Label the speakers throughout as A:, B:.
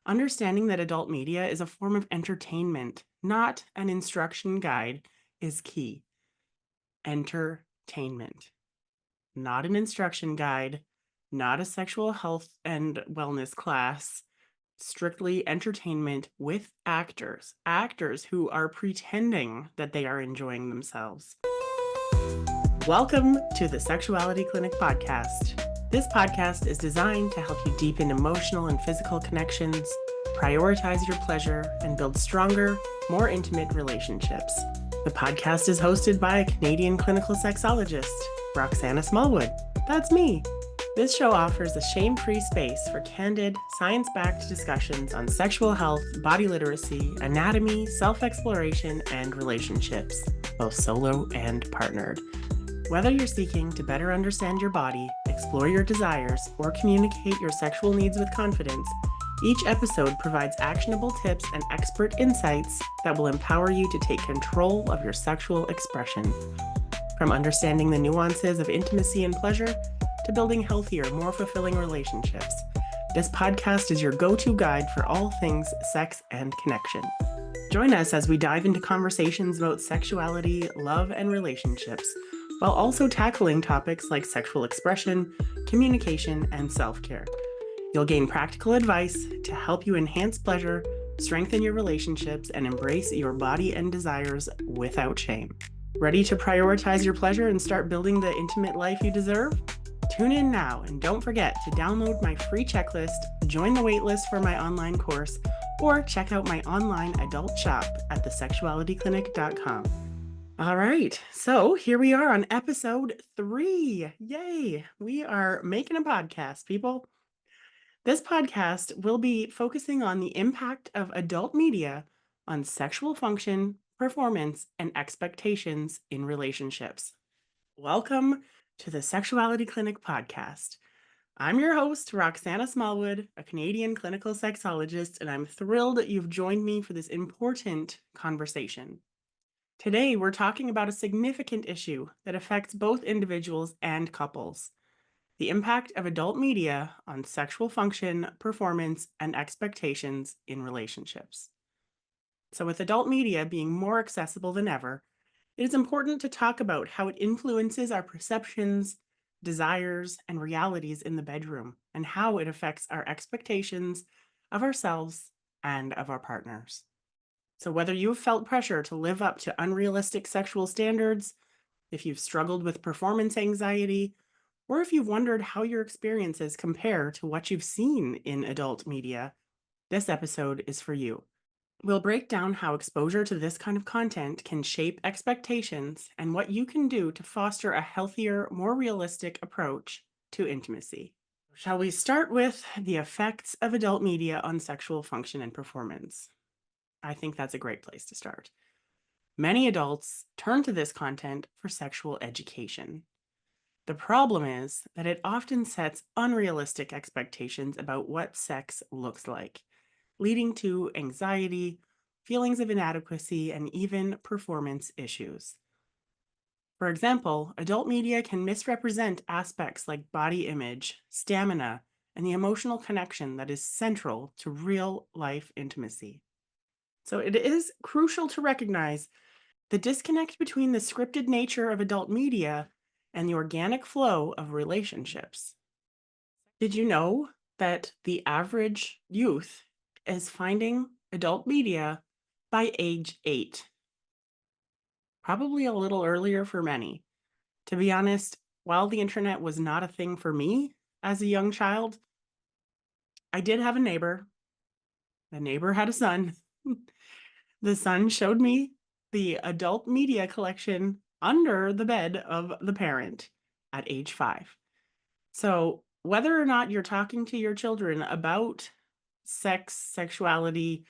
A: Understanding that adult media is a form of entertainment, not an instruction guide, is key. Entertainment, not an instruction guide, not a sexual health and wellness class, strictly entertainment with actors, actors who are pretending that they are enjoying themselves. Welcome to the Sexuality Clinic Podcast. This podcast is designed to help you deepen emotional and physical connections, prioritize your pleasure, and build stronger, more intimate relationships. The podcast is hosted by a Canadian Clinical Sexologist, Roxanna Smallwood. That's me. This show offers a shame-free space for candid, science-backed discussions on sexual health, body literacy, anatomy, self-exploration, and relationships, both solo and partnered. Whether you're seeking to better understand your body, explore your desires, or communicate your sexual needs with confidence, each episode provides actionable tips and expert insights that will empower you to take control of your sexual expression. From understanding the nuances of intimacy and pleasure to building healthier, more fulfilling relationships, this podcast is your go-to guide for all things sex and connection. Join us as we dive into conversations about sexuality, love, and relationships, while also tackling topics like sexual expression, communication, and self-care. You'll gain practical advice to help you enhance pleasure, strengthen your relationships, and embrace your body and desires without shame. Ready to prioritize your pleasure and start building the intimate life you deserve? Tune in now, and don't forget to download my free checklist, join the waitlist for my online course, or check out my online adult shop at thesexualityclinic.com. All right, so here we are on episode 3. Yay! We are making a podcast, people. This podcast will be focusing on the impact of adult media on sexual function, performance, and expectations in relationships. Welcome to the Sexuality Clinic Podcast. I'm your host, Roxanna Smallwood, a Canadian clinical sexologist, and I'm thrilled that you've joined me for this important conversation. Today, we're talking about a significant issue that affects both individuals and couples: the impact of adult media on sexual function, performance, and expectations in relationships. So, with adult media being more accessible than ever, it is important to talk about how it influences our perceptions, desires, and realities in the bedroom, and how it affects our expectations of ourselves and of our partners. So, whether you've felt pressure to live up to unrealistic sexual standards, if you've struggled with performance anxiety, or if you've wondered how your experiences compare to what you've seen in adult media, this episode is for you. We'll break down how exposure to this kind of content can shape expectations and what you can do to foster a healthier, more realistic approach to intimacy. Shall we start with the effects of adult media on sexual function and performance? I think that's a great place to start. Many adults turn to this content for sexual education. The problem is that it often sets unrealistic expectations about what sex looks like, leading to anxiety, feelings of inadequacy, and even performance issues. For example, adult media can misrepresent aspects like body image, stamina, and the emotional connection that is central to real life intimacy. So it is crucial to recognize the disconnect between the scripted nature of adult media and the organic flow of relationships. Did you know that the average youth is finding adult media by age 8? Probably a little earlier for many. To be honest, while the internet was not a thing for me as a young child, I did have a neighbor. The neighbor had a son. The son showed me the adult media collection under the bed of the parent at age 5. So, whether or not you're talking to your children about sex, sexuality,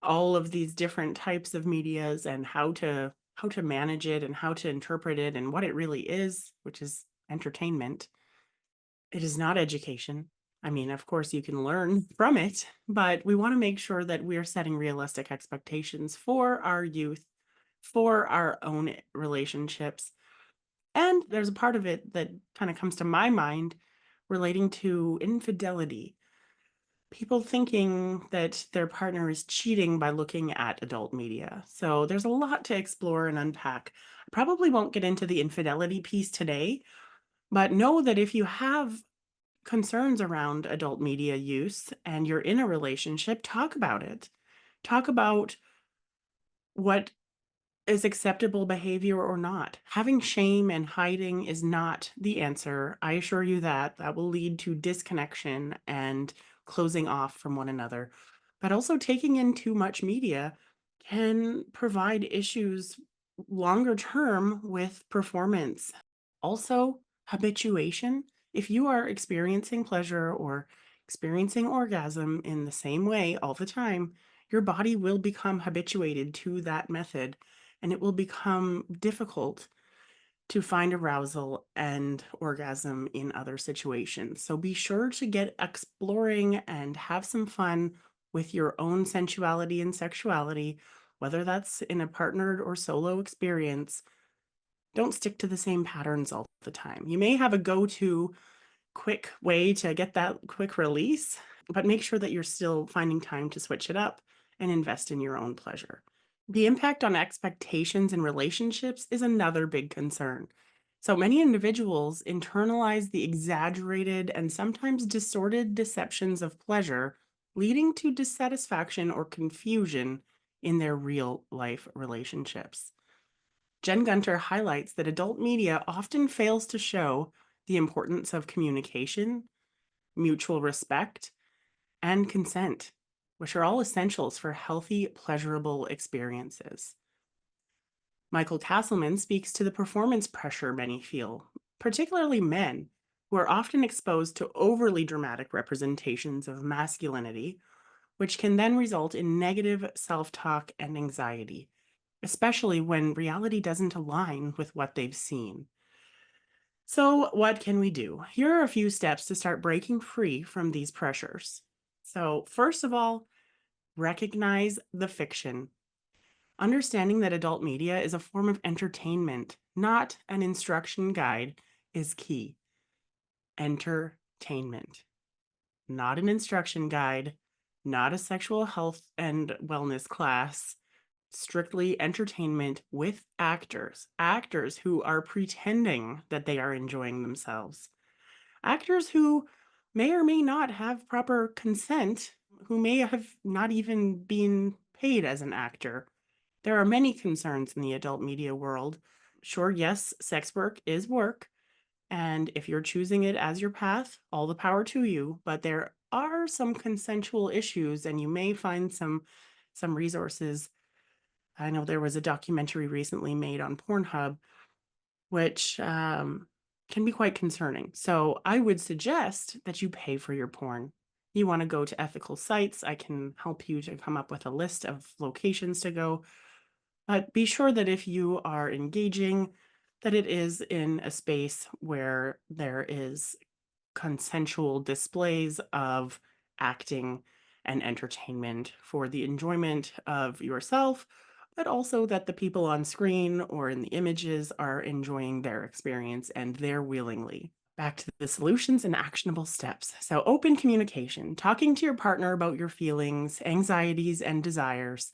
A: all of these different types of medias and how to manage it and how to interpret it and what it really is, which is entertainment, it is not education. I mean, of course, you can learn from it, but we want to make sure that we're setting realistic expectations for our youth, for our own relationships. And there's a part of it that kind of comes to my mind relating to infidelity. People thinking that their partner is cheating by looking at adult media. So there's a lot to explore and unpack. I probably won't get into the infidelity piece today, but know that if you have concerns around adult media use and you're in a relationship, talk about it. Talk about what is acceptable behavior or not. Having shame and hiding is not the answer. I assure you that that will lead to disconnection and closing off from one another. But also, taking in too much media can provide issues longer term with performance. Also, habituation. If you are experiencing pleasure or experiencing orgasm in the same way all the time, your body will become habituated to that method, and it will become difficult to find arousal and orgasm in other situations. So be sure to get exploring and have some fun with your own sensuality and sexuality, whether that's in a partnered or solo experience. Don't stick to the same patterns all the time. You may have a go-to quick way to get that quick release, but make sure that you're still finding time to switch it up and invest in your own pleasure. The impact on expectations in relationships is another big concern. So many individuals internalize the exaggerated and sometimes distorted deceptions of pleasure, leading to dissatisfaction or confusion in their real life relationships. Jen Gunter highlights that adult media often fails to show the importance of communication, mutual respect, and consent, which are all essentials for healthy, pleasurable experiences. Michael Castleman speaks to the performance pressure many feel, particularly men, who are often exposed to overly dramatic representations of masculinity, which can then result in negative self talk and anxiety, especially when reality doesn't align with what they've seen. So, what can we do? Here are a few steps to start breaking free from these pressures. So, first of all, recognize the fiction. Understanding that adult media is a form of entertainment, not an instruction guide, is key. Entertainment, not an instruction guide, not a sexual health and wellness class, strictly entertainment with actors who are pretending that they are enjoying themselves, actors who may or may not have proper consent, who may have not even been paid as an actor. There are many concerns in the adult media world. Sure, yes, sex work is work, and if you're choosing it as your path, all the power to you, but there are some consensual issues and you may find some resources. I know there was a documentary recently made on Pornhub, which can be quite concerning. So I would suggest that you pay for your porn. You want to go to ethical sites. I can help you to come up with a list of locations to go. But be sure that if you are engaging, that it is in a space where there is consensual displays of acting and entertainment for the enjoyment of yourself, but also that the people on screen or in the images are enjoying their experience and they're willingly. Back to the solutions and actionable steps. So, open communication, talking to your partner about your feelings, anxieties, and desires.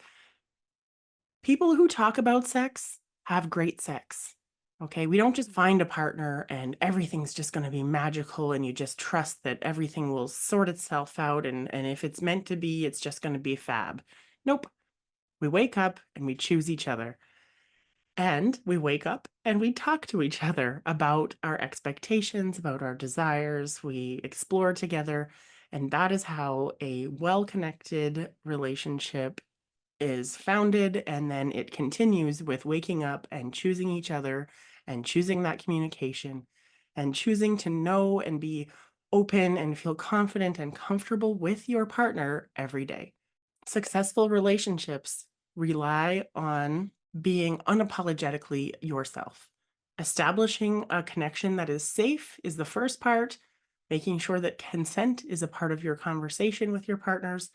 A: People who talk about sex have great sex. Okay, we don't just find a partner and everything's just going to be magical and you just trust that everything will sort itself out and if it's meant to be, it's just going to be fab. Nope. We wake up and we choose each other. And we wake up and we talk to each other about our expectations, about our desires. We explore together. And that is how a well connected relationship is founded. And then it continues with waking up and choosing each other and choosing that communication and choosing to know and be open and feel confident and comfortable with your partner every day. Successful relationships rely on being unapologetically yourself. Establishing a connection that is safe is the first part. Making sure that consent is a part of your conversation with your partners,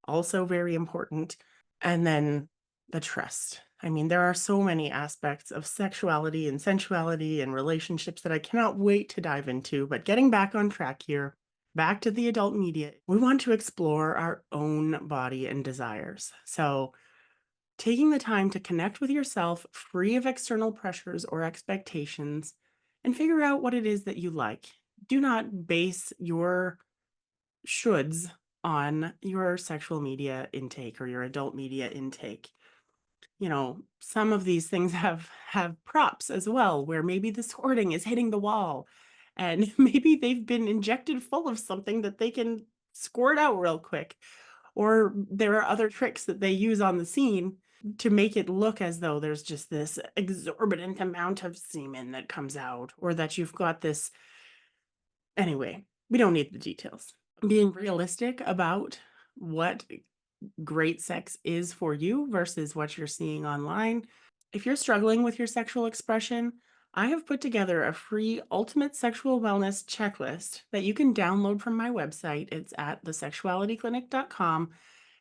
A: also very important. And then the trust. I mean, there are so many aspects of sexuality and sensuality and relationships that I cannot wait to dive into. But getting back on track here, back to the adult media. We want to explore our own body and desires. So, taking the time to connect with yourself, free of external pressures or expectations, and figure out what it is that you like. Do not base your shoulds on your sexual media intake or your adult media intake. Some of these things have props as well, where maybe the squirting is hitting the wall and maybe they've been injected full of something that they can squirt out real quick, or there are other tricks that they use on the scene to make it look as though there's just this exorbitant amount of semen that comes out, or that you've got this. Anyway, we don't need the details. Being realistic about what great sex is for you versus what you're seeing online. If you're struggling with your sexual expression, I have put together a free ultimate sexual wellness checklist that you can download from my website. It's at thesexualityclinic.com.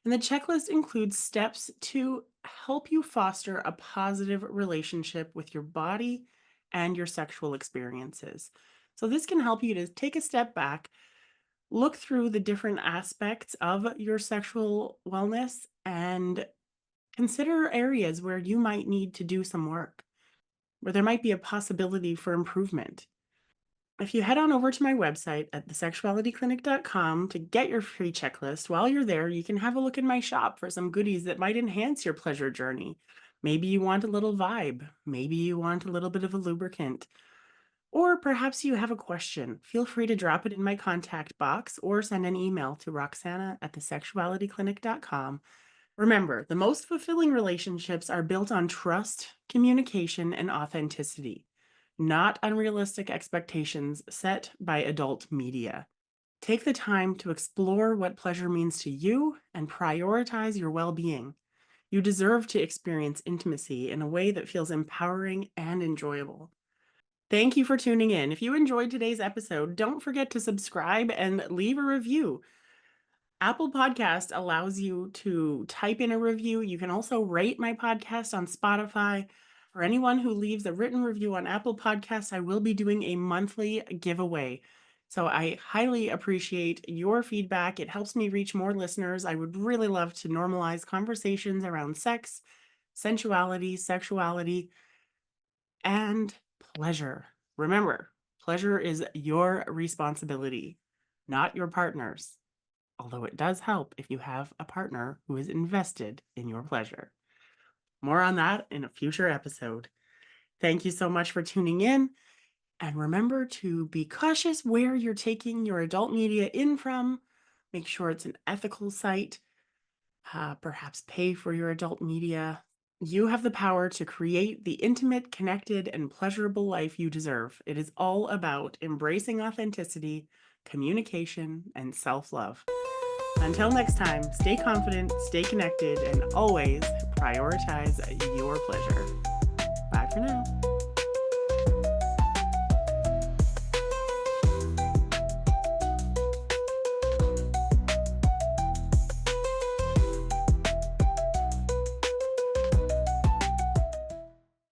A: And the checklist includes steps to help you foster a positive relationship with your body and your sexual experiences. So, this can help you to take a step back, look through the different aspects of your sexual wellness, and consider areas where you might need to do some work, where there might be a possibility for improvement. If you head on over to my website at thesexualityclinic.com to get your free checklist, while you're there, you can have a look in my shop for some goodies that might enhance your pleasure journey. Maybe you want a little vibe. Maybe you want a little bit of a lubricant. Or perhaps you have a question. Feel free to drop it in my contact box or send an email to Roxanna at thesexualityclinic.com. Remember, the most fulfilling relationships are built on trust, communication, and authenticity, not unrealistic expectations set by adult media. Take the time to explore what pleasure means to you and prioritize your well-being. You deserve to experience intimacy in a way that feels empowering and enjoyable. Thank you for tuning in. If you enjoyed today's episode, don't forget to subscribe and leave a review. Apple Podcast allows you to type in a review. You can also rate my podcast on Spotify. For anyone who leaves a written review on Apple Podcasts, I will be doing a monthly giveaway. So I highly appreciate your feedback. It helps me reach more listeners. I would really love to normalize conversations around sex, sensuality, sexuality, and pleasure. Remember, pleasure is your responsibility, not your partner's. Although it does help if you have a partner who is invested in your pleasure. More on that in a future episode. Thank you so much for tuning in. And remember to be cautious where you're taking your adult media in from. Make sure it's an ethical site. Perhaps pay for your adult media. You have the power to create the intimate, connected, and pleasurable life you deserve. It is all about embracing authenticity, communication, and self-love. Until next time, stay confident, stay connected, and always prioritize your pleasure. Bye for now.